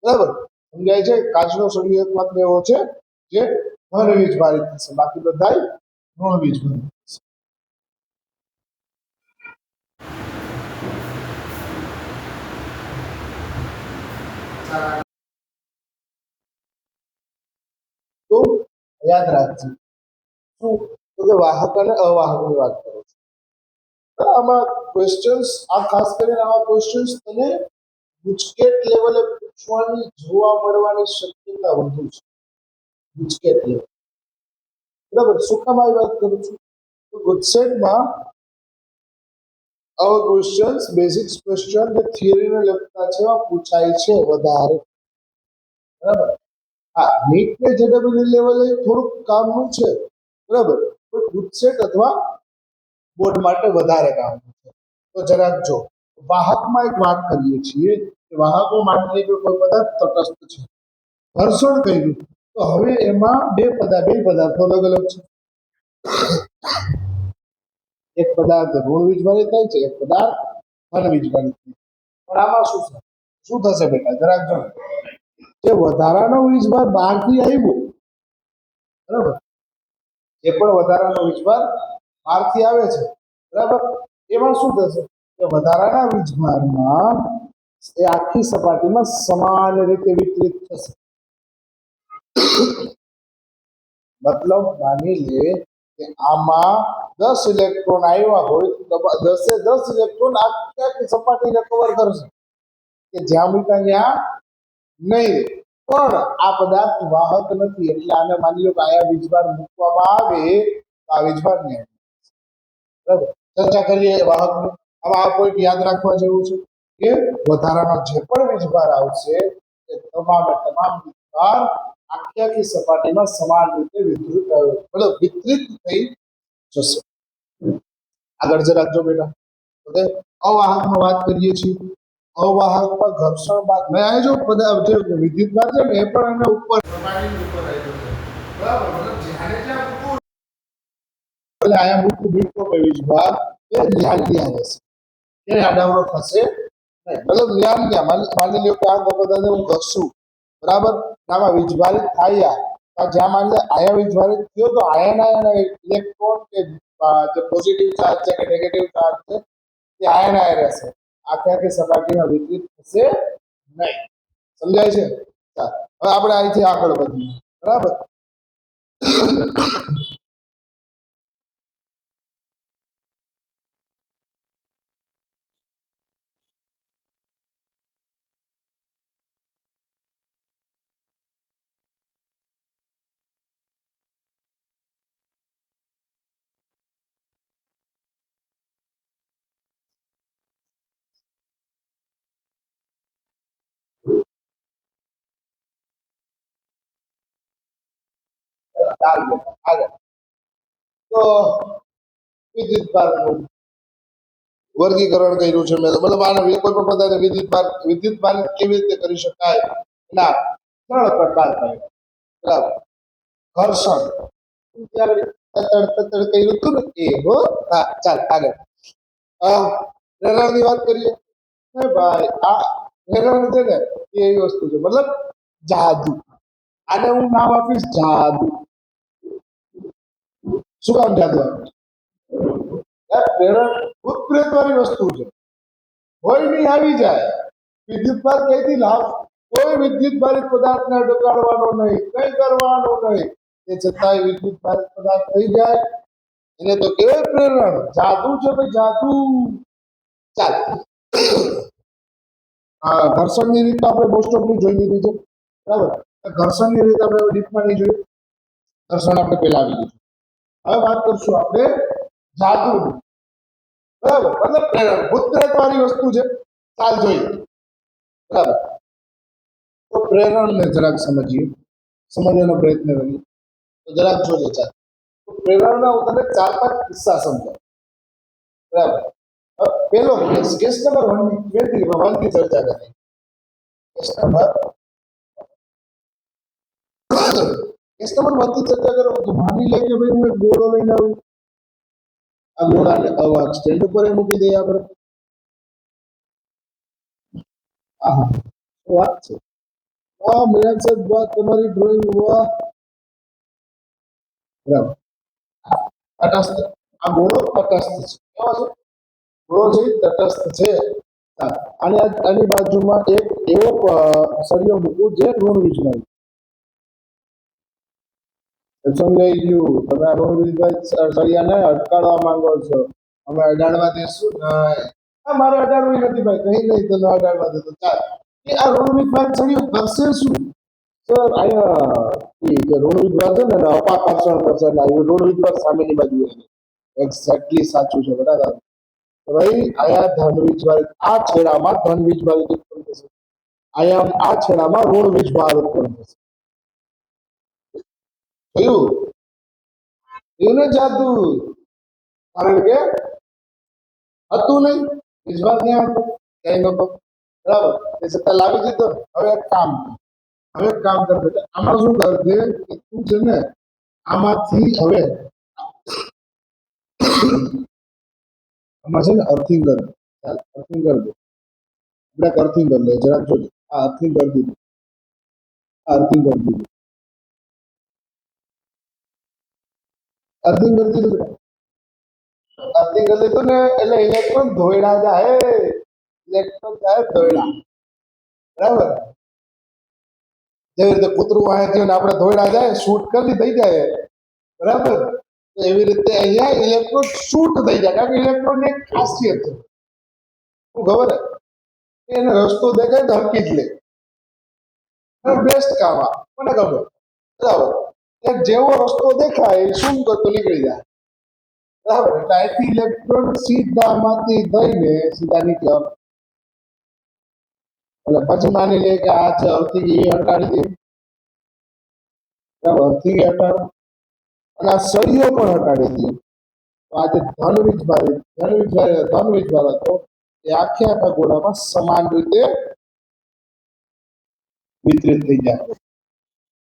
બરાબર. સમજાય છે? કાચનો સળિયો એકમાત્ર એવો છે જે ધન વીજભારિત થશે, બાકી બધા ઋણ વીજભારિત થશે. તો યાદ રાખજો શું તો કે વાહક અને અવાહકની વાત કરો છો. આમાં ક્વેશ્ચન્સ આ ખાસ કરીને આવા ક્વેશ્ચન્સ તને ગુજકેટ લેવલે પૂછવાની જોવા મળવાની શક્યતા વધુ છે. ગુજકેટ લેવલ. બરાબર. શું કામ આવી વાત કરું છું? તો ગુજકેટમાં આવા ક્વેશ્ચન્સ બેઝિક્સ ક્વેશ્ચન જે થિયરીને લગતા છે એવા પૂછાય છે વધારે, બરાબર. હા, નીટ ને જેડબલ્યુ લેવલે થોડુંક કામનું છે, બરાબર, પણ ગુજસેટ અથવા બોર્ડ માટે વધારે કામનું છે. તો જરાક જો વાહકમાં એક વાત કરીએ છીએ કે વાહકો માટે કોઈ પદાર્થ તટસ્થ છે, ઘર્ષણ કર્યું, તો હવે એમાં બે પદાર્થો અલગ અલગ છે. એક પદાર્થ ઋણ વીજભારિત થાય છે, એક પદાર્થ ધન વીજભારિત થાય છે. પણ આમાં શું થશે બેટા, જરાક જો જે વધારાનો વીજભાર બહારથી આવ્યો, બરાબર, જે પણ વધારાનો વીજભાર બહારથી આવે છે, બરાબર, એમાં શું થશે કે વધારાના વીજભારમાં એ આખી સપાટીમાં સમાન રીતે વિતરિત થશે. મતલબ માની લે કે આમાં 10 ઇલેક્ટ્રોન આવ્યા હોય તો 10 ઇલેક્ટ્રોન આખી સપાટીને કવર કરશે, કે જ્યાં મૂક્યા ત્યાં નહીં રહે. પણ આ પદાર્થ વાહક નથી, એટલે આને માની લો કે આયા વીજભાર મૂકવામાં આવે તો આ વીજભાર નહીં, બરાબર. ચર્ચા કરીએ વાહકની. આમાં આ પોઈન્ટ યાદ રાખવા જેવું છે કે વધારાનો જે પણ વીજભાર આવશે એ તમામે તમામ વીજભાર આખી સપાટીમાં સમાન રીતે વિતરિત થઈ જશે. આગળ જરાક જો બેટા, ઓકે, અવાહકમાં વાત કરીએ છીએ. અવાહકમાં ઘર્ષણ બાદ મેં આ જો જે વિદ્યુત ભાર છે ને એ પણ એને ઉપર પ્રમાણિત ઉપર આવ્યો છે, બરાબર. મતલબ જ્યારે જ્યાં મૂકવું એટલે આયા મૂકવું બીટકો કે વીજભાર એ ધ્યાન ત્યાં રહેશે, એ આડાવડો થશે નહીં. મતલબ ધ્યાન ત્યાં માની લો કે આ બધાને હું ઘસું, બરાબર, આમાં વીજભારિત થાય, જ્યાં માની લે આયા વીજભારિત થયો તો આયન ઇલેક્ટ્રોન કે જે પોઝિટિવ ચાર્જ છે કે નેગેટિવ ચાર્જ છે તે આયન રહેશે, આખી સપાટીમાં વિતરિત થશે નહીં. સમજાય છે? હવે આપણે અહીંથી આગળ વધીએ, બરાબર. આગળ તો વિદ્યુત ભારનું વર્ગીકરણ કર્યું છે મેં, મતલબ આને કોઈ પણ પદાર્થ વિદ્યુત ભાર કેવી રીતે કરી શકાય ના 3 પ્રકાર થાય, બરાબર. ઘર્ષણ કર્યું હતું ને એ હો. હા, ચાલ આગળ પ્રેરણની વાત કરીએ. ભાઈ આ પ્રેરણ છે ને એ એવી વસ્તુ છે, મતલબ જાદુ. આને હું નામ આપીશ જાદુ. શું કામ જાદુ આપીશ? પ્રેરણ ભૂત પ્રેત વાળી વસ્તુ છે, હોય નહીં આવી જાય. વિદ્યુત ભાર કઈથી લાવ, કોઈ વિદ્યુત ભારિત પદાર્થને ડગાડવાનો નહીં, કઈ કરવાનો નહીં, તે છતાંય વિદ્યુત ભારિત પદાર્થ થઈ જાય એને તો કેવાય પ્રેરણ. જાદુ છે ભાઈ, જાદુ. ચાલ, ઘર્ષણની રીત આપણે મોસ્ટ ઓફલી જોઈ લીધી છે, બરાબર. ઘર્ષણની રીત આપણે ડીપમાં નહીં જોઈ, ઘર્ષણ આપણે પહેલા આવી ગયું. હવે વાત કરશું આપણે જાદુ, બરાબર, મતલબ પ્રેરણ ભૂત પ્રેત વાળી વસ્તુ છે. ચાલ જોઈએ, બરાબર. તો પ્રેરણને જરાક સમજવાનો પ્રયત્ન કરીએ. તો જરાક જોઈએ. ચાલ, તો પ્રેરણના હું તને 4-5 કિસ્સા સમજાવું, બરાબર. પેલો કેસ નંબર 1 થી ચર્ચા કરીએ. કેસ નંબર 1 થી ચર્ચા કરો. તો માની લે કે ભાઈ હું એક ગોળો લઈને આવું, આ ગોળાને સ્ટેન્ડ ઉપર મૂકી દઈએ આપણે. હા, વાત છે. વાહ મિલન સાહેબ, વાહ તમારી ડ્રોઈંગ, વાહ, બરાબર. તટસ્થ, આ ગોળો તટસ્થ છે. કેવો છે ગોળો છે? તટસ્થ છે. અને આની બાજુમાં એક એવો સળિયો મૂકવું જે ઋણ વીજભારિત. સમજાઈ ગયું? તમે આ ઋણ વીજભારિત સળિયાને અટકાવવા માંગો છો, અમે અડાડવા દેશું નહીં. મારે અડાડવું નથી ભાઈ, કઈ નહીં તને અડાડવા દેતો. ચાલ, આ ઋણ વીજભારિત સળિયો કરશે શું? સર અહીંયા જે ઋણ વીજભાર છે ને અપાકર્ષણ કરશે, એટલે ઋણ વીજભાર સામેની બાજુ એક્ઝેક્ટલી સાચું છે, બરાબર. ભાઈ આયા ધન વીજભાર આ છેડામાં ધન વીજભાર ઉત્પન્ન થશે, આયા આ છેડામાં ઋણ વીજભાર ઉત્પન્ન થશે. થયું એવું ને જાદુ, કારણ કે હતું નહીં વીજભાર ક્યાં હતો, ક્યાંય નતો. બરાબર, એ છતાં લાવી દીધો. હવે એક કામ કર બેટા, આમાં શું કરજે કે તું છે ને આમાંથી હવે આમાં છે ને અર્થિંગ કર, અર્થિંગ કરી દે. આપણે અર્થિંગ કરી લે જરાક જોજે. આ અર્થિંગ કરી દીધું, આ અર્થિંગ કરી દીધું, અર્થિંગ કરી દીધું. અર્થિંગ કરી દીધું ને એટલે ઇલેક્ટ્રોન ધોયડા જાય, ઇલેક્ટ્રોન જાય ધોયડા. બરાબર, જેવી રીતે કૂતરું વાય થયું ને આપણે ધોયડા જાય શૂટ કરી થઈ જાય. બરાબર, તો એવી રીતે અહીંયા ઇલેક્ટ્રોન શૂટ થઈ જાય, કારણ કે ઇલેક્ટ્રોન ની એક ખાસિયત છે શું ખબર હે, એને રસ્તો દેખાય તો હરકી જ લે. બેસ્ટ કામ આ મને ખબર. બરાબર, જેવો રસ્તો દેખાય શું કરતો નીકળી જાય. બરાબર, એટલે અહીંથી ઇલેક્ટ્રોન સીધા માંથી થઈને સીધા નીકળે. એટલે પછી માની લે કે આ છે અર્થિંગ એ હટાડી દે. બરાબર, અર્થિંગ હટાડો અને આ સળીઓ પણ હટાડી દે. તો આજે ધન વીજભાર હતો એ આખે આખા ગોળામાં સમાન રીતે વિતરિત થઈ જાય.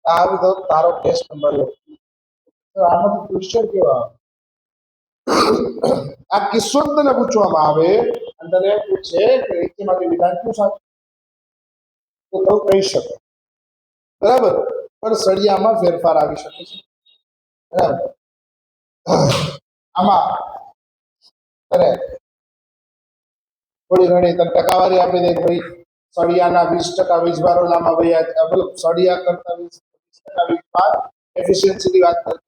આ બધો તારો કેસ નંબર લો. આમાંથી ક્વેશ્ચન કેવા આ કિસ્સો તને પૂછવામાં આવે અને તને પૂછે કે નીચેમાંથી વિધાન શું સાચું, તો તું કહી શકે. બરાબર, પણ સળિયામાં ફેરફાર આવી શકે છે. બરાબર, આમાં અરે થોડી ઘણી તને ટકાવારી આપી દે ભાઈ, સળિયાના 20% વીજભાર ઓલામાં વયા, મતલબ સળિયા કરતા 20% વીજભાર એફિશિયન્સીની વાત કરીએ.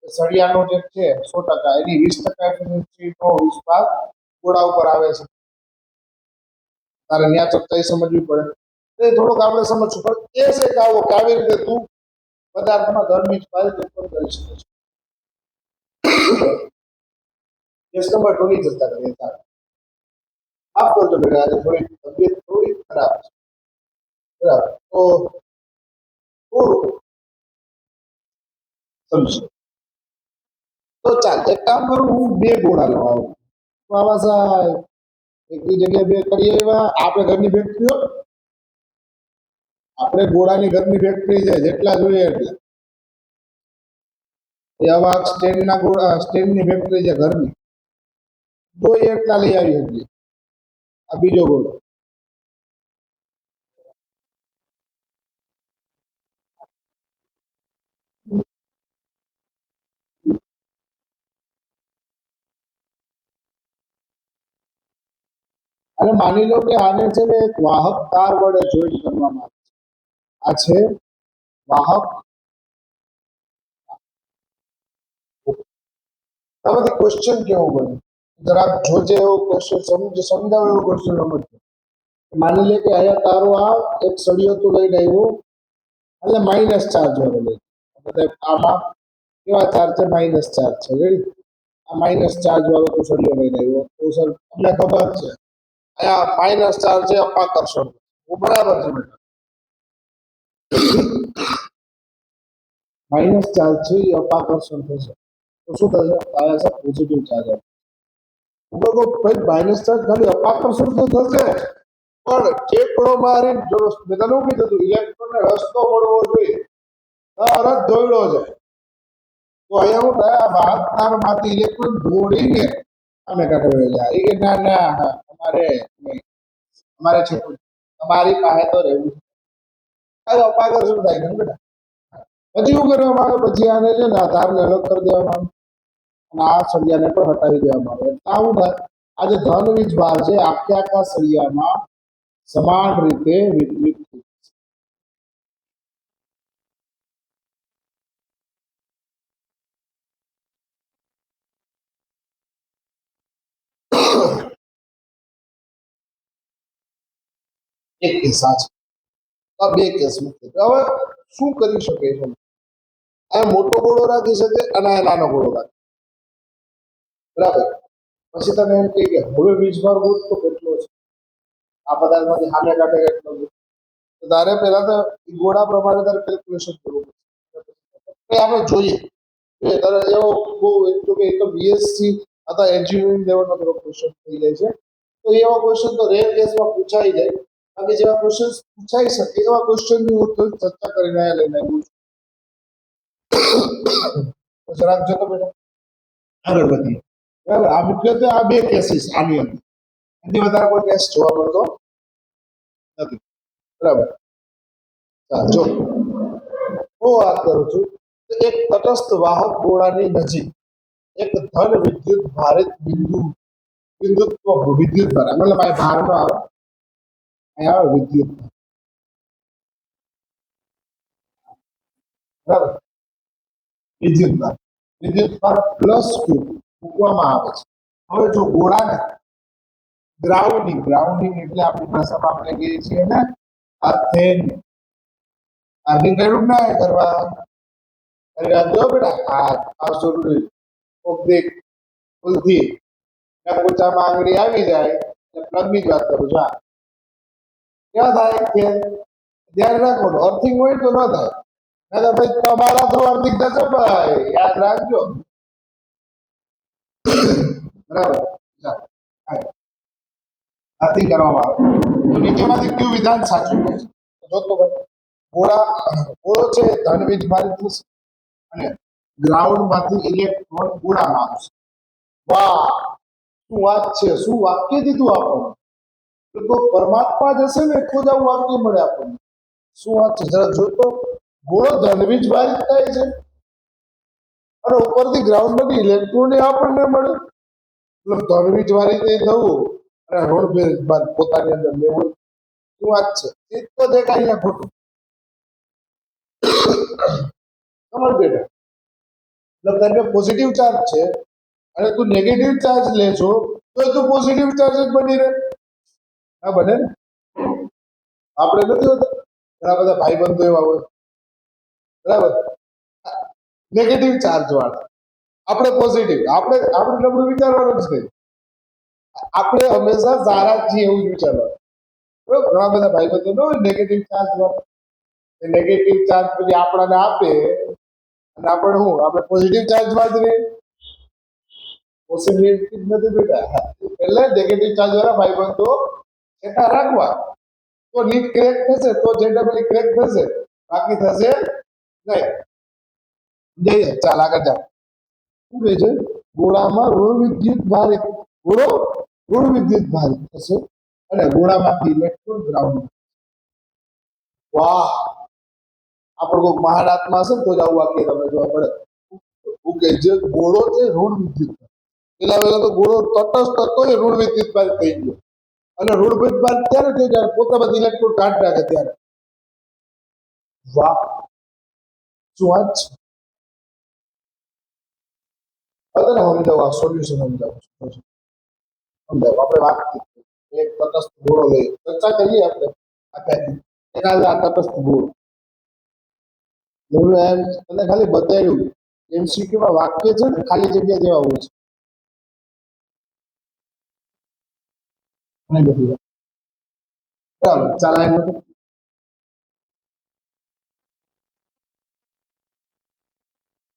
સળિયાનો જે છે 100% એની 20% એફિશિયન્સીનો વીજભાર ગોળા ઉપર આવે છે. તારે ન્યા ચોકસાઈ સમજવી પડે, એ થોડુંક આપણે સમજવું પડે. એ છે કે આવો કે આવી રીતે તું પદાર્થમાં ધન વીજભાર ઉત્પન્ન કરી શકે છે. કેસ નંબર 2 ની ચર્ચા કરીએ. તારે માફ કરજો બેટા, આજે થોડી તબિયત થોડી ખરાબ છે. બરાબર, તો થોડું સમજો. તો ચાલ એક કામ કરું, હું 2 ગોળા લઉં આવું. બાબા સાહેબ એકની જગ્યાએ 2 કરીએ એવા આપણે ઘરની ફેક્ટરીઓ, આપણે ગોળાની ઘરની ફેક્ટરી છે, જેટલા જોઈએ એટલા. એ આવા સ્ટેન્ડના ગોળા, સ્ટેન્ડની ફેક્ટરી છે ઘરની, જોઈએ એટલા લઈ આવી શકીએ. આ બીજો ગોળો. અને માની લો કે આને છે ને એક વાહક તાર વડે જોઈન્ટ કરવામાં આવે છે. આ છે વાહક. આમાંથી ક્વેશ્ચન કેવો બને જરાક જોજે, એવો ક્વેશ્ચન સમજાવે એવો ક્વેશ્ચન સમજજો. માની લે કે અહીંયા તારો આ એક સળિયો તું લઈને આવ્યો એટલે માઇનસ ચાર્જ વાળો લઈ, આમાં કેવા ચાર્જ છે, માઇનસ ચાર્જ છે. રેડી, આ માઇનસ ચાર્જ વાળો તું સળિયો લઈને આવ્યો તો સર તમને ખબર છે અહીંયા માઇનસ ચાર્જ છે અપાકર્ષણ. બરાબર છે બેટા, માઇનસ ચાર્જ છે એ અપાકર્ષણ થશે તો શું થશે, તારા સાથે પોઝિટિવ ચાર્જ આવે. ભાઈ માઇનસ ચાર્જ ખાલી અપાકર્ષણ તો થશે, પણ ટેકડો મારી મેં તને કીધું હતું ઇલેક્ટ્રોનને રસ્તો મળવો જોઈએ, તરત દોડ્યો છે. તો અહીંયા હું થાય વાહક તારમાંથી ઇલેક્ટ્રોન દોડીને અમે કાઢવા જાય. એ કે ના ના અમારે નહીં, અમારે છે તમારી પાસે તો રહેવું છે. અપાકર્ષણ થાય ને બેટા. પછી શું કરવામાં આવે, પછી આને છે ને આ તારને અલગ કરી દેવામાં આવે અને આ સળિયાને પણ હટાવી દેવામાં આવે. એટલે આવું થાય, આજે ધન વીજભાર છે આખે આખા સળિયામાં સમાન રીતે વિતરિત થઈ એક કેસ આ છે. આ 2 કેસ મૂકે. હવે શું કરી શકે છે, આ મોટો ગોળો રાખી શકે અને આ નાનો ગોળો રાખી. બરાબર, પછી તને એમ કહે કે હવે વીજભાર ગોઠતો કેટલો છે, આ પદાર્થમાંથી સામે કાંઠે કેટલો છે, તો તારે પહેલા તો ઈ ગોળા પ્રમાણે તારે કેલ્ક્યુલેશન કરવું પડશે. એ આપણે જોઈએ તારે એવો બહુ એક તો કે બીએસસી અથવા એન્જિનિયરિંગ લેવલનો થોડો ક્વેશ્ચન થઈ જાય છે, તો એવા ક્વેશ્ચન તો રેર કેસમાં પૂછાઈ જાય. બાકી જેવા ક્વેશ્ચન પૂછાઈ શકે એવા ક્વેશ્ચનની હું થોડી ચર્ચા કરીને અહીંયા લઈને આવ્યું છું. તો જરાક જોતો બેટા આગળ વધીએ. બરાબર, આ મુખ્યત્વે આ બે કેસીસ આની અંદર, એનાથી વધારે કોઈ કેસ જોવા મળતો નથી. બરાબર, જો હું વાત કરું છું તો એક તટસ્થ વાહક ગોળાની નજીક એક ધન વિદ્યુત ભારિત બિંદુત્વ વિદ્યુત ભાર, મતલબ આ ભાર નો આવે, અહીંયા આવે વિદ્યુત ભાર. બરાબર, વિદ્યુત ભાર પ્લસ ક્યુ મૂકવામાં આવે છે. હવે જો ગોળાને ગ્રાઉન્ડિંગ એટલે આપણી ભાષામાં આપણે કહીએ છીએ ને અર્થિંગ કર્યું ના કરવા જો બેટા આ જરૂરી ઓબ્જેક્ટ ભૂલથી પોચામાં આંગળી આવી જાય એટલે પ્લગની જ વાત કરું છું. કેવા થાય કે ધ્યાન રાખવાનું, અર્થિંગ હોય તો ન થાય, ના ભાઈ તમારા તો અર્થિંગ થશે ભાઈ, યાદ રાખજો. બરાબર, અર્થિંગ કરવામાં આવે તો નીચેમાંથી કયું વિધાન સાચું છે? જોતો ભાઈ, ગોળો છે ધન વીજભારિત થશે અને ગ્રાઉન્ડ માંથી ઇલેક્ટ્રોન ગોળામાં આવશે. વાહ, શું વાત છે, શું વાક્ય દીધું આપણને. તો પરમાત્મા જશે ને એટલું જ આવું વાક્ય મળે આપણને. શું વાત છે, જરા જોતો. ગોળો ધન વીજભારિત થાય છે અને ઉપરથી ગ્રાઉન્ડ માંથી ઇલેક્ટ્રોન આપણને મળે. ધન વીજભારિત થવું અને ઋણ પોતાની અંદર લેવું, શું વાત છે. એ તો દેખાય ખોટું. સમજ બેટા, મતલબ તારી પોઝિટિવ ચાર્જ છે અને તું નેગેટિવ ચાર્જ લેશો તો તું પોઝિટિવ ચાર્જ જ બની રહે. હા બને ને, આપણે નથી હોતા ઘણા બધા ભાઈબંધો એવા હોય, બરાબર, નેગેટિવ ચાર્જ વાળા, આપણે પોઝિટિવ, આપણે નબળું વિચારવાનું જ નહીં, આપણે હંમેશા સારા છીએ એવું જ વિચારવાનું. બરાબર, ઘણા બધા ભાઈબંધો હોય નેગેટિવ ચાર્જ વાળા, નેગેટિવ ચાર્જ પછી આપણને આપે અને આપણે શું, આપણે પોઝિટિવ ચાર્જ માં જ રહીએ. પોસિબિલિટી જ નથી બેટા. એટલે નેગેટિવ ચાર્જ વાળા ભાઈબંધો એકા રાખવા, તો નીટ ક્રેક થશે, તો જેડબલી ક્રેક થશે, બાકી થશે નહીં. જઈએ, ચાલ આગળ જાઓ. શું કહે છે, ગોળામાં ઋણ વિદ્યુત ભારિત, ગોળો ઋણ વિદ્યુત ભારિત થશે અને ગોળામાંથી ઇલેક્ટ્રોન ગ્રાઉન્ડ. વાહ, આપણો કોઈ મહાન આત્મા હશે ને તો જ આવું વાક્ય તમને જોવા મળે. હું કે જે ગોળો છે ઋણ વિદ્યુત, પેલા તો ગોળો તટસ્થ હતો એ ઋણ વિદ્યુત ભારિત થઈ ગયો, અને ઋણ વિદ્યુત ભારિત ત્યારે થયો જ્યારે પોતામાંથી ઇલેક્ટ્રોન કાઢ નાખે ત્યારે. વાહ, શું વાત છે. હવે સમજાવું, આ સોલ્યુશન સમજાવું. આપણે વાત એક તટસ્થ ગોળો લઈએ, ચર્ચા કરીએ આપણે આ તટસ્થ ગોળો. એમ તને ખાલી બતાવ્યું MCQ માં વાક્ય છે ને ખાલી જગ્યા જેવા હોય છે. બરાબર, ચાલ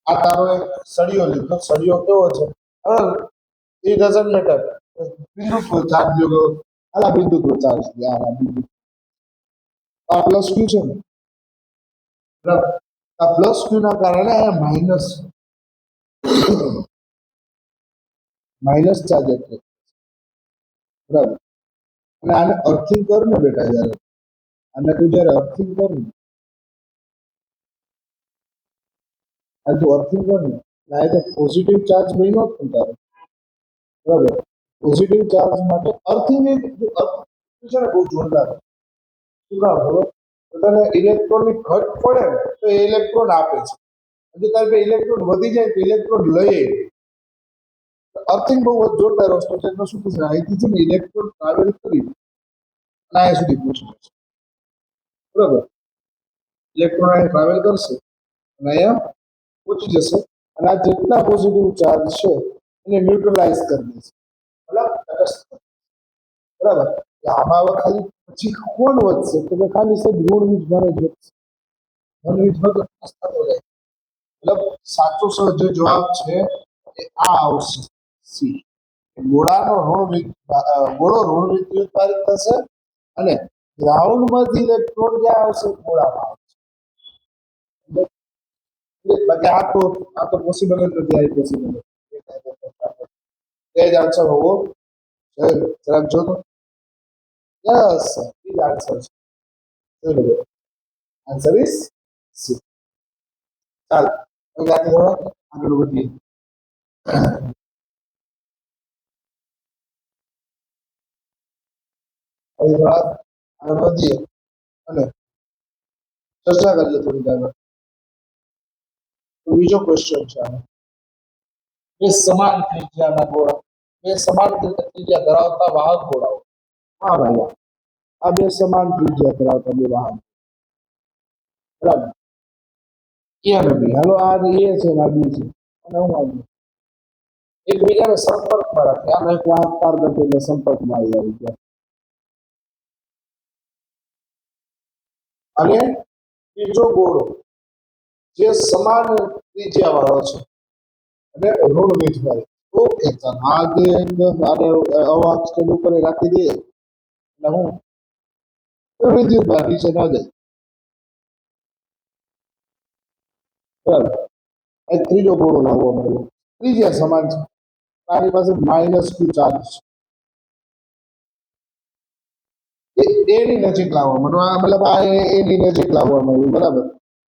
આ તારો એક સળિયો લીધો, સળિયો કેવો છે, it doesn't matter, બિંદુત્વ ચાર્જ લ્યો, આલા બિંદુત્વ ચાર્જ લ્યો, આલા બિંદુ આ પ્લસ ક્યુ છે ને, બરાબર, આ પ્લસ ક્યુ ના કારણે આ માઇનસ ચાર્જ એટલે, બરાબર. અને આને અર્થિંગ કર ને બેટા, જયારે આને તું જયારે અર્થિંગ કર ને, આ તું અર્થિંગ કર ને, આ તો પોઝિટિવ ચાર્જ બન્યો જ તારો, બરાબર. પોઝિટિવ ચાર્જ માટે અર્થિંગ છે ને બહુ જોરદાર. શું કામ ખબર, તને ઇલેક્ટ્રોનની ઘટ પડે ને તો એ ઇલેક્ટ્રોન આપે છે, જો તારે બે ઇલેક્ટ્રોન વધી જાય તો ઇલેક્ટ્રોન લઈએ. અર્થિંગ બહુ જોરદાર વસ્તુ છે. એમાં શું થશે, અહીંથી છે ને ઇલેક્ટ્રોન ટ્રાવેલ કરી અહીંયા સુધી પહોંચી જશે, બરાબર. ઇલેક્ટ્રોન અહીંયા ટ્રાવેલ કરશે અને અહીંયા પહોંચી જશે અને આ જેટલા પોઝિટિવ ચાર્જ છે એને ન્યુટ્રલાઇઝ કરી દેશે. મતલબ તટસ્થ, બરાબર. એટલે આમાં હવે ખાલી પછી કોણ વધશે તો કે ખાલી છે ઋણ વીજભાર જ વધશે, ધન વીજભાર તો નાશ થતો જાય. મતલબ સાચો જે જવાબ છે એ આ આવશે, સી. ગોળાનો ગોળો ઋણ વિદ્યુત પારિત થશે અને ગ્રાઉન્ડમાંથી ઇલેક્ટ્રોન ક્યાં આવશે, ગોળામાં આવશે. બાકી આ તો પોસિબલ જ નથી, આ પોસિબલ એ જ આન્સર હોવો જોઈએ. જરાક જો તો યસ, એ જ આન્સર છે. Answer is C. ચાલો હવે આગળ વધીએ. આગળ વધીએ અને ચર્ચા કરીએ થોડી આગળ. બીજો ક્વેશ્ચન છે આનો, બે સમાન ત્રિજ્યાના ગોળા, બે સમાન ત્રિજ્યા ધરાવતા વાહક ગોળાઓ. હા ભાઈ, આ બે સમાન ત્રિજ્યા ધરાવતા બે વાહક, બરાબર. એ અને બી, હાલો આ એ છે ને આ બી છે, અને હું આવ્યું એકબીજાને સંપર્કમાં રાખે, આનો એક વાહક પારગત એટલે સંપર્કમાં આવી ગયા. અને બીજો ગોળો જે સમાન ત્રિજ્યા વાળો છે અને ઋણ વીજભાર, ઓકે ચાલો આ જે આને અવાહક સ્ટેન્ડ ઉપર રાખી દઈએ એટલે હું વિદ્યુત ભાર નીચે ના જાય, બરાબર. એક ત્રીજો ગોળો લાવવો મળ્યો, ત્રિજ્યા સમાન છે, આની પાસે માઇનસ ક્યુ ચાર્જ છે, એની નજીક લાવવા મતલબ આ એની નજીક લાવવા મળ્યું, બરાબર.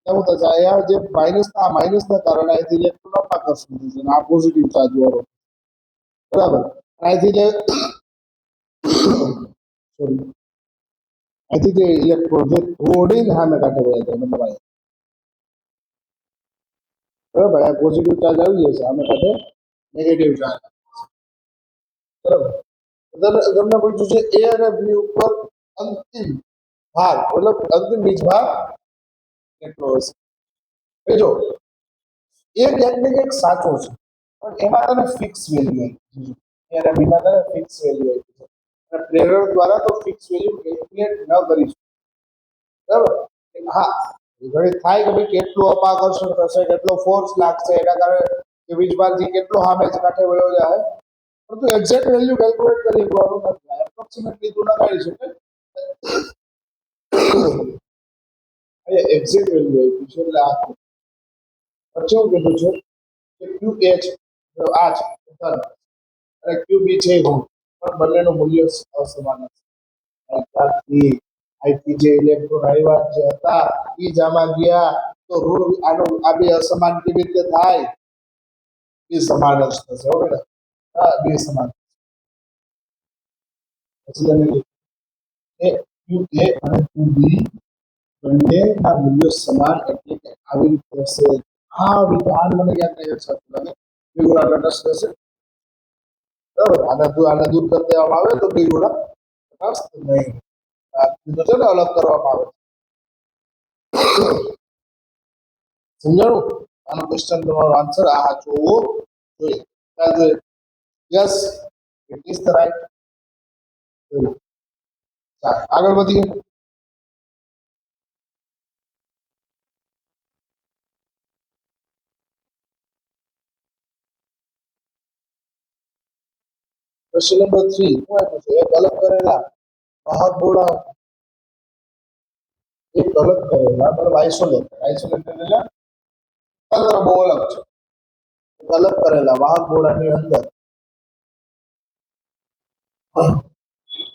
એવું થશે આ જે માઇનસ ના કારણે અહીંથી ઇલેક્ટ્રોન અપાકર્ષણ થશે, આ પોઝિટિવ ચાર્જ વાળો, બરાબર. અહીંથી જે સોરી અહીંથી જે ઇલેક્ટ્રોન જે થોડી સામે કાંઠે વયા જાય, મતલબ બરાબર, આ પોઝિટિવ ચાર્જ આવી જશે, આમે કાંઠે નેગેટિવ ચાર્જ, બરાબર. તમને પૂછ્યું છે એ અને બી ઉપર અંતિમ ભાર, મતલબ અંતિમ વીજભાર કેટલો હશે. જો એ ક્યાંક ને ક્યાંક સાચો છે, પણ એમાં તને ફિક્સ વેલ્યુ આપી છે, એના બીમાં તને ફિક્સ વેલ્યુ આપી છે, અને પ્રેરક દ્વારા તો ફિક્સ વેલ્યુ કેલ્ક્યુલેટ ન કરી શકે, બરાબર. હા, ઘણી થાય કે ભાઈ કેટલું અપાકર્ષણ થશે, કેટલો ફોર્સ લાગશે, એના કારણે વીજભારથી કેટલો સામે કાંઠે વયો જાય, પરંતુ એક્ઝેક્ટ વેલ્યુ કેલ્ક્યુલેટ કરી શકવાનું નથી, એપ્રોક્સિમેટલી તું લગાડી શકે. એક્ઝેક્ટ વેલ્યુ આપી છે એટલે આ પછી હું કીધું છે કે ક્યુ એ છે આ છે ધન અને ક્યુ બી છે ઋણ, પણ બંનેનું મૂલ્ય અસમાન છે. અહીંથી જે ઇલેક્ટ્રોન આવ્યા જે હતા એ જ આમાં ગયા, તો ઋણ આનું આ બે અસમાન કેવી રીતે થાય, બે સમાન જ થશે. હવે હા, બે સમાન. પછી એ ક્યુ એ અને ક્યુ બી બંનેના મૂલ્યો સમાન, એટલે કે આવી રીતે હશે. આ વિધાન મને યાદ નહીં સાચું લાગે, બે ગુણા તટસ્થ હશે, બરાબર. આને દૂર કરી દેવામાં આવે તો બે ગુણા તટસ્થ નહીં, છે ને અલગ કરવામાં આવે. સમજાણું? આનો ક્વેશ્ચન તમારો આન્સર આ જોવો જોઈએ. ચાલ જોઈએ. Yes, it is the right. ચાલ આગળ વધીએ. ક્વેશ્ચન નંબર 3 શું આપ્યું છે, એક અલગ કરેલા વાહક ગોળા, એક અલગ કરેલા મતલબ આઇસોલેટ એટલે અલગ, બહુ અલગ છે. એક અલગ કરેલા વાહક ગોળાની અંદર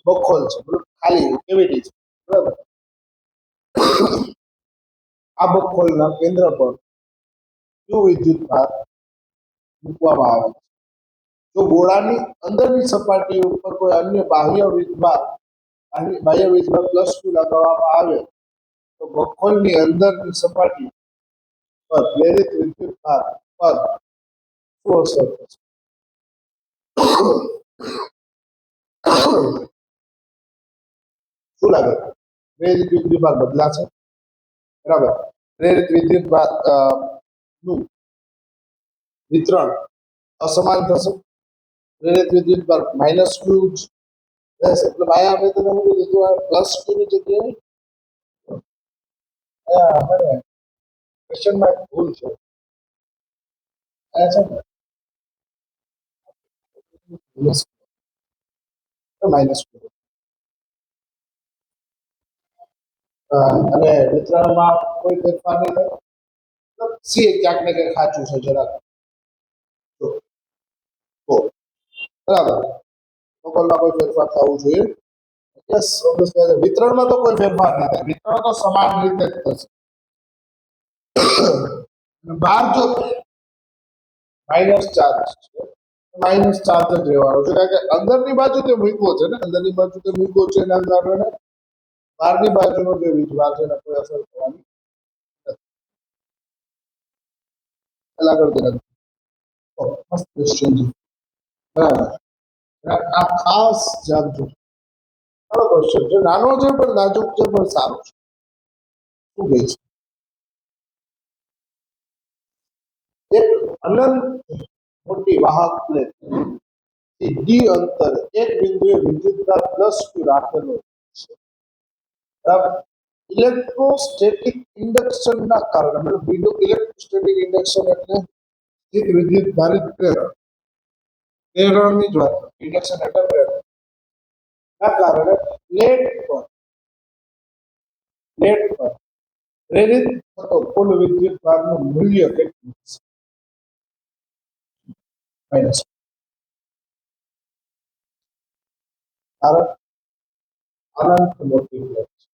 બખોલ છે, મતલબ ખાલી કેવિટી છે, બરાબર. આ બખોલના કેન્દ્ર પર કયો વિદ્યુત ભાર મૂકવામાં આવે છે. જો ગોળાની અંદરની સપાટી ઉપર કોઈ અન્ય બાહ્ય વીજભાર પ્લસ Q લગાવવામાં આવે તો બખોલની અંદરની સપાટી પર પ્રેરિત વિદ્યુત ભાર પર શું અસર થશે. શું લાગે, પ્રેરિત વિદ્યુત ભાર બદલાશે, બરાબર. પ્રેરિત વિદ્યુત ભાર નું વિતરણ અસમાન થશે, પ્રેરિત વિદ્યુત ભાર માઇનસ ક્યુ જ રહેશે. એટલે આયા આપણે તને શું કીધું આ પ્લસ ક્યુ ની જગ્યાએ ક્વેશ્ચન માં ભૂલ છે. આ છે ને માઇનસ ક્યુ અને વિતરણમાં કોઈ ફેરફાર નહીં થાય. સી ક્યાંક ને ક્યાંક સાચું છે જરાક તો બરાબર લોકલમાં કોઈ ફેરફાર થવું જોઈએ. યસ વિતરણમાં તો કોઈ ફેરફાર નહીં થાય. વિતરણ તો સમાન રીતે જ થશે. બહાર જો માઇનસ ચાર્જ છે માઇનસ ચાર્જ જ રહેવાનો છે કારણ કે અંદરની બાજુ તે મૂક્યો છે ને અંદરની બાજુ તે મૂક્યો છે એના કારણે બહારની બાજુનો જે વીજભાર છે એને કોઈ અસર થવાની આગળ મસ્ત ક્વેશ્ચન છે. બરાબર આ ખાસ જાગજો. સારો ક્વેશ્ચન છે નાનો છે પણ નાજુક છે પણ સારો છે. શું કહે છે એક અનંત મોટી વાહક પ્લેટ ડી અંતર એક બિંદુએ વિદ્યુતભાર પ્લસ ક્યુ રાખેલો છે. બરાબર ઇલેક્ટ્રોસ્ટેટિક ઇન્ડક્શન ના કારણે મતલબ ઇલેક્ટ્રોસ્ટેટિક ઇન્ડક્શન એટલે સ્થિત વિદ્યુત ભારિત પ્રેરણ પ્રેરણની જ વાત ઇન્ડક્શન એટલે પ્રેરણ ના કારણે પ્લેટ પર પ્રેરિત થતો કુલ વિદ્યુત ભારનું મૂલ્ય કેટલું છે? માઇનસ અનંત મોટી પ્લેટ છે.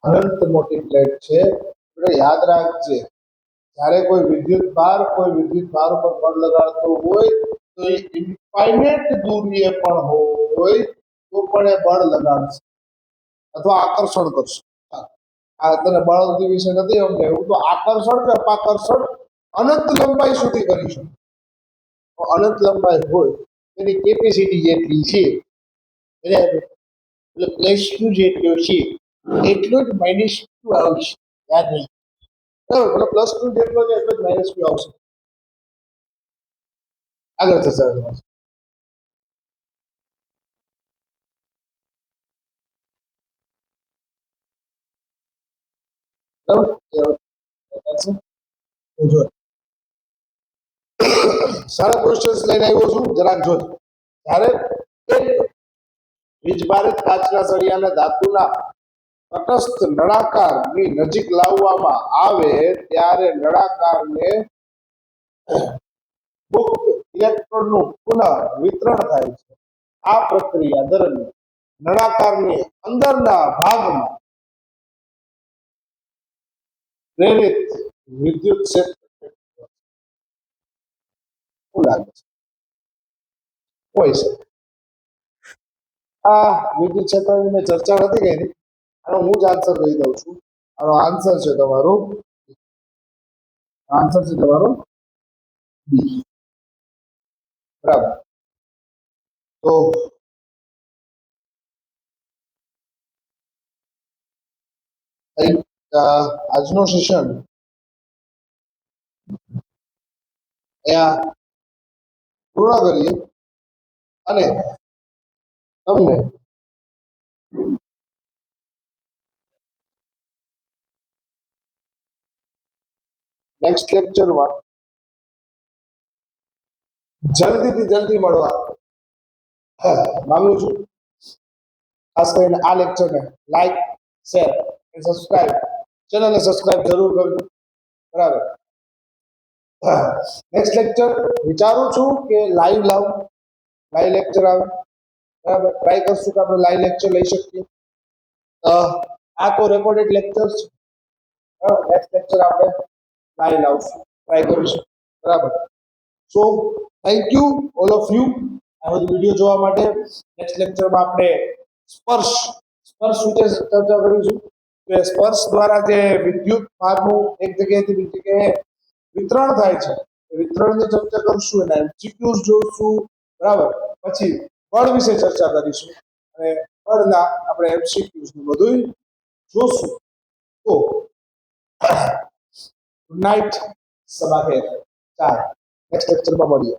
અનંત મોટી પ્લેટ છે એટલે યાદ રાખજે જ્યારે કોઈ વિદ્યુત ભાર ઉપર બળ લગાડતો હોય તો એ ઇન્ફાઇનાઇટ દૂરીએ પણ હોય તો પણ એ બળ લગાડશે અથવા આકર્ષણ કરશે. આ તને બળ વિશે નથી સમજાયું તો આકર્ષણ કે અપાકર્ષણ અનંત લંબાઈ સુધી કરી શકે. અનંત લંબાઈ હોય તેની કેપેસિટી જેટલી છે એટલે પ્લસ ક્યુ જેટલો છે એટલો જ માઇનસ ક્યુ આવશે. યાદ નહીં બરાબર પ્લસ ક્યુ જેટલો છે એટલો જ માઇનસ ક્યુ આવશે. આગળ થશે સારા ક્વેશ્ચન્સ લઈને આવ્યો છું જરાક જોજો. જ્યારે વીજભારિત કાચના સળિયાને ધાતુના તટસ્થ નળાકારની નજીક લાવવામાં આવે ત્યારે નળાકારને મુક્ત ઇલેક્ટ્રોનનું પુનઃ વિતરણ થાય છે. આ પ્રક્રિયા દરમિયાન નળાકારની અંદરના ભાગમાં પ્રેરિત વિદ્યુત ક્ષેત્ર શું લાગે છે? હોય છે આ વિદ્યુત ક્ષેત્રની મેં ચર્ચા નથી કરી આનો હું જ આન્સર કહી દઉં છું. આનો આન્સર છે તમારો બી. બરાબર તો આજનો સેશન અહીંયા પૂર્ણ કરીએ અને તમને નેક્સ્ટ લેક્ચરમાં જલ્દીથી જલ્દી મળવા માંગુ છું. ખાસ કરીને આ લેક્ચરને લાઈક શેર અને સબસ્ક્રાઇબ ચેનલને સબસ્ક્રાઇબ જરૂર કરજો. બરાબર નેક્સ્ટ લેક્ચર વિચારું છું કે લાઈવ લેક્ચર આવે. બરાબર ટ્રાય કરશું કે આપણે લાઈવ લેક્ચર લઈ શકીએ. આ તો રેકોર્ડેડ લેક્ચર છે. નેક્સ્ટ લેક્ચર આપણે લાઈવ લાવશું ટ્રાય કરીશું. બરાબર so thank you all of you આ બધી વિડીયો જોવા માટે. નેક્સ્ટ લેક્ચરમાં આપણે સ્પર્શ વિશે ચર્ચા કરીશું કે સ્પર્શ દ્વારા જે વિદ્યુત ભારનું એક જગ્યાએથી બીજી જગ્યાએ વિતરણ થાય છે વિતરણની ચર્ચા કરશું એના એમસીક્યુઝ જોઈશું. બરાબર પછી બળ વિશે ચર્ચા કરીશું અને બળના આપણે એમસીક્યુઝ નું બધું જોશું. તો ગુડ નાઇટ સબા ખેર. ચાલ નેક્સ્ટ લેક્ચરમાં મળીએ.